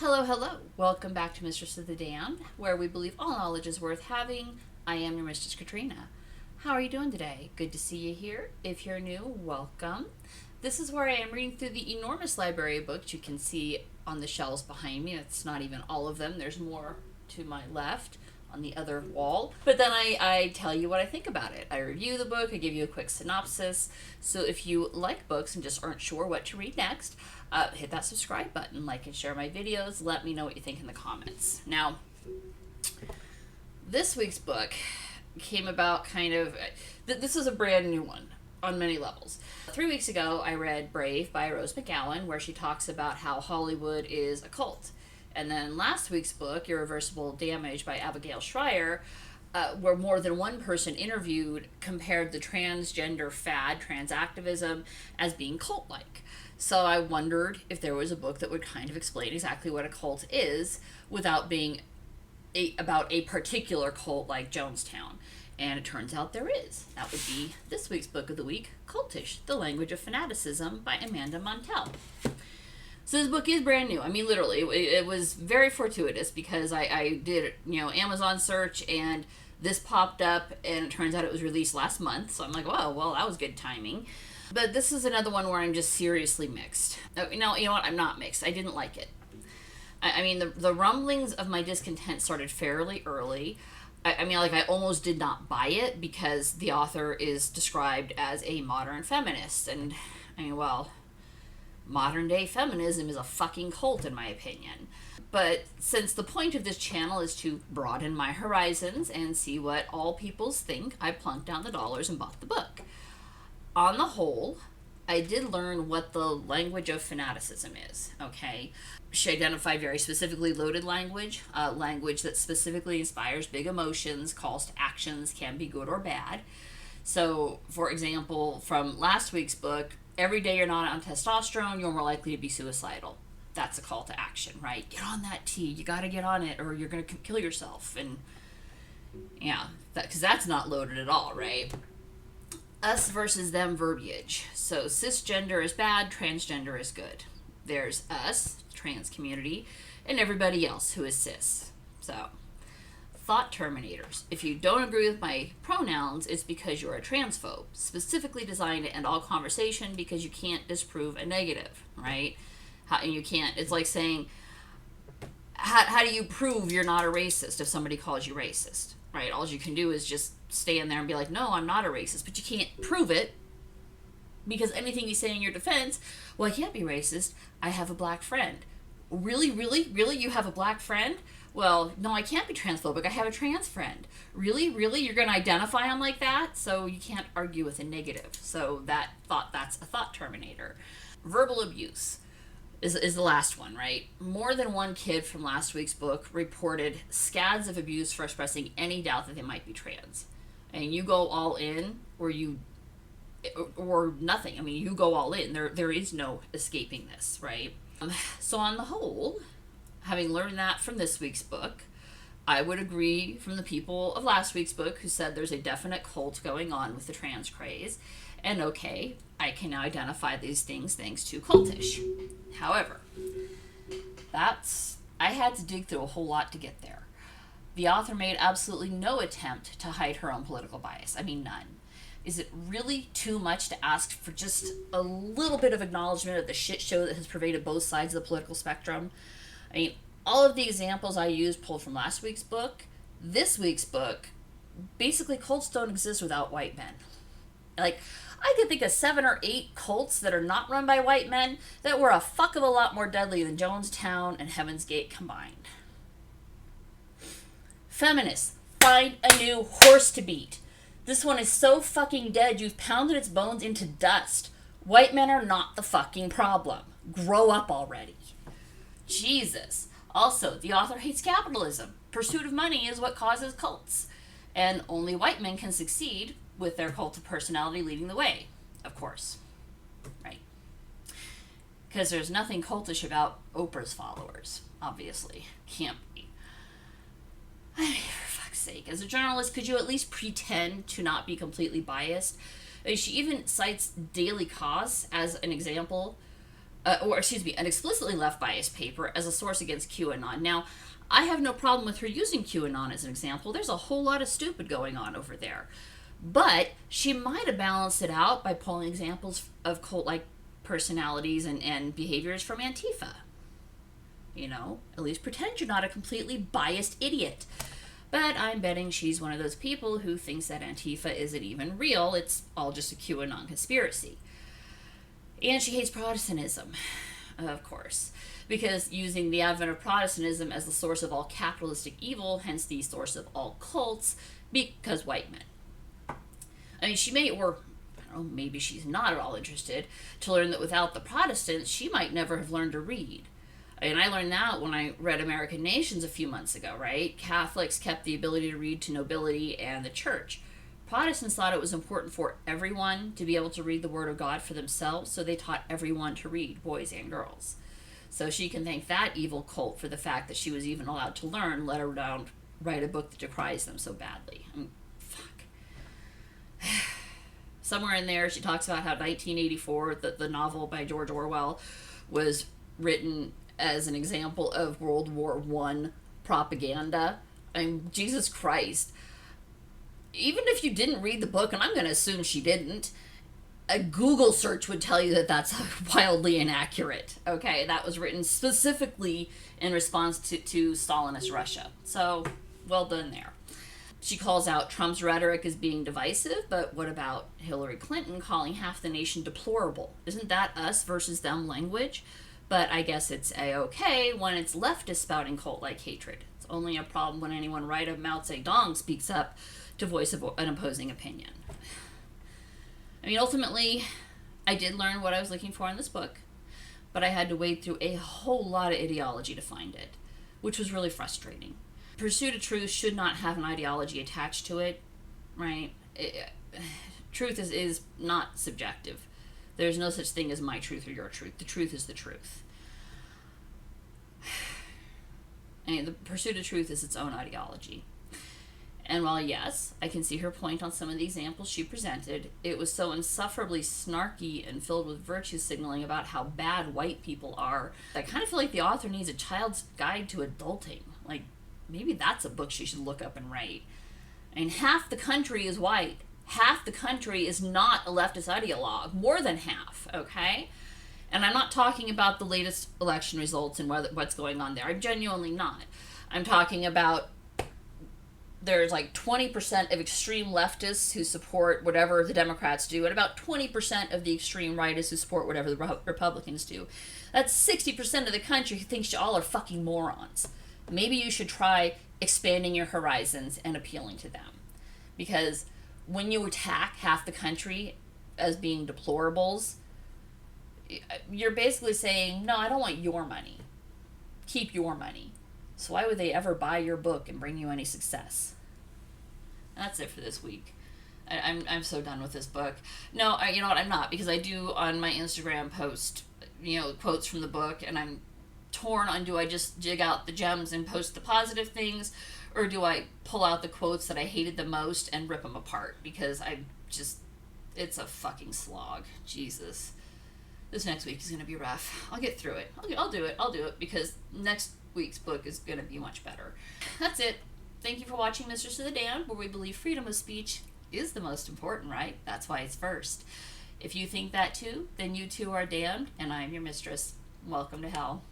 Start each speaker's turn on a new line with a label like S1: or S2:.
S1: Hello, hello. Welcome back to Mistress of the Damned, where we believe all knowledge is worth having. I am your Mistress Katrina. How are you doing today? Good to see you here. If you're new, welcome. This is where I am reading through the enormous library of books you can see on the shelves behind me. It's not even all of them. There's more to my left on the other wall. But then I tell you what I think about it. I review the book. I give you a quick synopsis. So if you like books and just aren't sure what to read next, hit that subscribe button, like and share my videos. Let me know what you think in the comments. Now, this week's book came about this is a brand new one on many levels. 3 weeks ago, I read Brave by Rose McGowan, where she talks about how Hollywood is a cult. And then last week's book, Irreversible Damage by Abigail Schreier, where more than one person interviewed compared the transgender fad, trans activism, as being cult-like. So I wondered if there was a book that would kind of explain exactly what a cult is without being about a particular cult like Jonestown. And it turns out there is. That would be this week's book of the week, Cultish, The Language of Fanaticism by Amanda Montell. So this book is brand new. I mean, literally, it was very fortuitous because I did, Amazon search and this popped up and it turns out it was released last month. So I'm like, well, that was good timing. But this is another one where I'm just seriously mixed. You know what? I'm not mixed. I didn't like it. I mean, the rumblings of my discontent started fairly early. I almost did not buy it because the author is described as a modern feminist. And, modern day feminism is a fucking cult in my opinion. But since the point of this channel is to broaden my horizons and see what all peoples think, I plunked down the dollars and bought the book. On the whole, I did learn what the language of fanaticism is, okay? She identified very specifically loaded language, language that specifically inspires big emotions, calls to actions, can be good or bad. So, for example, from last week's book, every day you're not on testosterone, you're more likely to be suicidal. That's a call to action, right? Get on that T. You got to get on it or you're going to kill yourself. And yeah, because that's not loaded at all, right? Us versus them verbiage. So cisgender is bad, transgender is good. There's us, trans community, and everybody else who is cis. So, thought terminators. If you don't agree with my pronouns, it's because you're a transphobe, specifically designed to end all conversation because you can't disprove a negative, right? It's like saying, how do you prove you're not a racist if somebody calls you racist, right? All you can do is just stand there and be like, no, I'm not a racist, but you can't prove it because anything you say in your defense, well, I can't be racist. I have a black friend. Really? You have a black friend? Well, no, I can't be transphobic. I have a trans friend. Really? You're going to identify them like that? So you can't argue with a negative. So that's a thought terminator. Verbal abuse is the last one, right? More than one kid from last week's book reported scads of abuse for expressing any doubt that they might be trans. And you go all in or nothing. I mean, you go all in. There is no escaping this, right? So on the whole, having learned that from this week's book, I would agree from the people of last week's book who said there's a definite cult going on with the trans craze. And okay, I can now identify these things thanks to Cultish. However, I had to dig through a whole lot to get there. The author made absolutely no attempt to hide her own political bias. I mean, none. Is it really too much to ask for just a little bit of acknowledgement of the shit show that has pervaded both sides of the political spectrum? I mean, all of the examples I used pulled from last week's book. This week's book, basically cults don't exist without white men. Like, I could think of 7 or 8 cults that are not run by white men that were a fuck of a lot more deadly than Jonestown and Heaven's Gate combined. Feminists, find a new horse to beat. This one is so fucking dead you've pounded its bones into dust. White men are not the fucking problem. Grow up already. Jesus. Also, the author hates capitalism. Pursuit of money is what causes cults. And only white men can succeed with their cult of personality leading the way, of course. Right. Because there's nothing cultish about Oprah's followers, obviously. Can't be. I mean, for fuck's sake. As a journalist, could you at least pretend to not be completely biased? She even cites Daily Kos as an example an explicitly left bias paper as a source against QAnon. Now, I have no problem with her using QAnon as an example. There's a whole lot of stupid going on over there. But she might have balanced it out by pulling examples of cult-like personalities and behaviors from Antifa. You know, at least pretend you're not a completely biased idiot. But I'm betting she's one of those people who thinks that Antifa isn't even real. It's all just a QAnon conspiracy. And she hates Protestantism, of course, because using the advent of Protestantism as the source of all capitalistic evil, hence the source of all cults, because white men. I mean, she may, or I don't know, maybe she's not at all interested to learn that without the Protestants, she might never have learned to read. And I learned that when I read American Nations a few months ago, right? Catholics kept the ability to read to nobility and the church. Protestants thought it was important for everyone to be able to read the Word of God for themselves, so they taught everyone to read, boys and girls. So she can thank that evil cult for the fact that she was even allowed to learn, let alone write a book that decries them so badly. I mean, fuck. Somewhere in there, she talks about how 1984, the novel by George Orwell, was written as an example of World War I propaganda. I mean, Jesus Christ. Even if you didn't read the book, and I'm going to assume she didn't, a Google search would tell you that that's wildly inaccurate. Okay, that was written specifically in response to Stalinist Russia. So, well done there. She calls out Trump's rhetoric as being divisive, but what about Hillary Clinton calling half the nation deplorable? Isn't that us versus them language? But I guess it's a-okay when it's leftists spouting cult-like hatred. It's only a problem when anyone right of Mao Zedong speaks up to voice an opposing opinion. I mean, ultimately, I did learn what I was looking for in this book, but I had to wade through a whole lot of ideology to find it, which was really frustrating. Pursuit of truth should not have an ideology attached to it, right? Truth is not subjective. There's no such thing as my truth or your truth. The truth is the truth. And the pursuit of truth is its own ideology. And while, yes, I can see her point on some of the examples she presented, it was so insufferably snarky and filled with virtue signaling about how bad white people are. I kind of feel like the author needs a child's guide to adulting. Like, maybe that's a book she should look up and write. I mean, half the country is white. Half the country is not a leftist ideologue. More than half, okay? And I'm not talking about the latest election results and what's going on there. I'm genuinely not. I'm talking about there's like 20% of extreme leftists who support whatever the Democrats do, and about 20% of the extreme rightists who support whatever the Republicans do. That's 60% of the country who thinks y'all are fucking morons. Maybe you should try expanding your horizons and appealing to them. Because when you attack half the country as being deplorables, you're basically saying, no, I don't want your money. Keep your money. So why would they ever buy your book and bring you any success? That's it for this week. I'm so done with this book. No, you know what? I'm not, because I do on my Instagram post, quotes from the book, and I'm torn on, do I just jig out the gems and post the positive things, or do I pull out the quotes that I hated the most and rip them apart? Because it's a fucking slog. Jesus. This next week is going to be rough. I'll get through it. I'll do it, because next week's book is going to be much better. That's it. Thank you for watching Mistress of the Damned, where we believe freedom of speech is the most important, right? That's why it's first. If you think that too, then you too are damned, and I am your mistress. Welcome to hell.